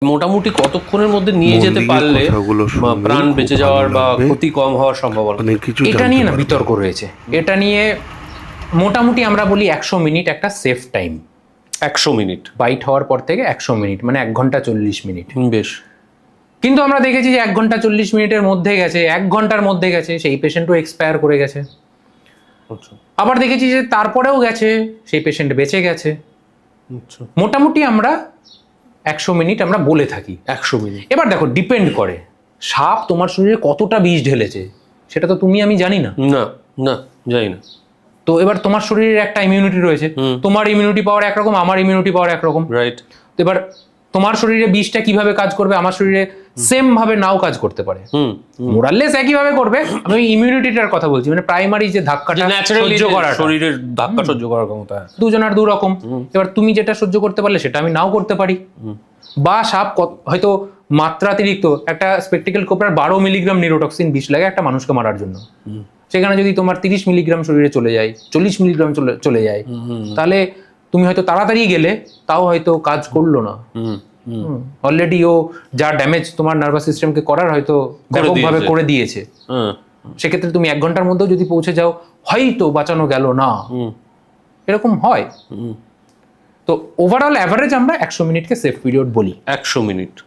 মোটামুটি কতক্ষণের মধ্যে নিয়ে যেতে পারলে প্রাণ বেঁচে যাওয়ার বা ক্ষতি কম হওয়ার সম্ভাবনা? এটা নিয়ে না বিতর্ক রয়েছে। এটা নিয়ে মোটামুটি আমরা বলি 100 মিনিট একটা সেফ টাইম। 100 মিনিট বাইট হওয়ার পর থেকে 100 মিনিট, মানে 1 ঘন্টা 40 মিনিট। বেশ। কিন্তু আমরা দেখেছি যে 1 ঘন্টা 40 মিনিটের মধ্যে গেছে, 1 ঘন্টার মধ্যে গেছে, সেই পেশেন্টও এক্সপায়ার করে গেছে। আবার দেখেছি যে তারপরেও গেছে, সেই পেশেন্ট বেঁচে গেছে। মোটামুটি আমরা 100 মিনিট আমরা বলে থাকি। 100 মিনিট। এবার দেখো, ডিপেন্ড করে সাপ তোমার শরীরে কতটা বিষ ঢেলেছে, সেটা তো তুমি আমি জানি না। না না, জানি না। তো এবার তোমার শরীরের একটা ইমিউনিটি রয়েছে, তোমার ইমিউনিটি পাওয়ার একরকম, আমার ইমিউনিটি পাওয়ার একরকম। রাইট। তো এবার তোমার শরীরে বিষটা কিভাবে কাজ করবে আমার শরীরে সেম ভাবে নাও কাজ করতে পারে। মোরাললেস একই ভাবে করবে। আমি ইমিউনিটিটার কথা বলছি, মানে প্রাইমারি যে ধাক্কাটা সহ্য করা, শরীরের ধাক্কা সহ্য করার ক্ষমতা দুজনের দু রকম। এবার তুমি যেটা সহ্য করতে পারলে সেটা আমি নাও করতে পারি। বা সাপ হয়তো মাত্রাতিরিক্ত, একটা স্পেকটিক্যাল কোবরার 12 মিলিগ্রাম নিউরোটক্সিন বিষ লাগে একটা মানুষকে মারার জন্য। সেখানে যদি তোমার 30 মিলিগ্রাম শরীরে চলে যায়, 40 মিলিগ্রাম চলে যায়, তাহলে তুমি হয়তো তাড়াতাড়ি গেলে তাও হয়তো কাজ করলো না। অলরেডি ও যা ড্যামেজ তোমার নার্ভাস সিস্টেমকে করার হয়তো ব্যাপকভাবে করে দিয়েছে। সেক্ষেত্রে তুমি 1 ঘন্টার মধ্যেও যদি পৌঁছে যাও, হয়তো বাঁচানো গেল না, এরকম হয়। তো ওভারঅল অ্যাভারেজ আমরা 100 মিনিটকে সেফ পিরিয়ড বলি। 100 মিনিট।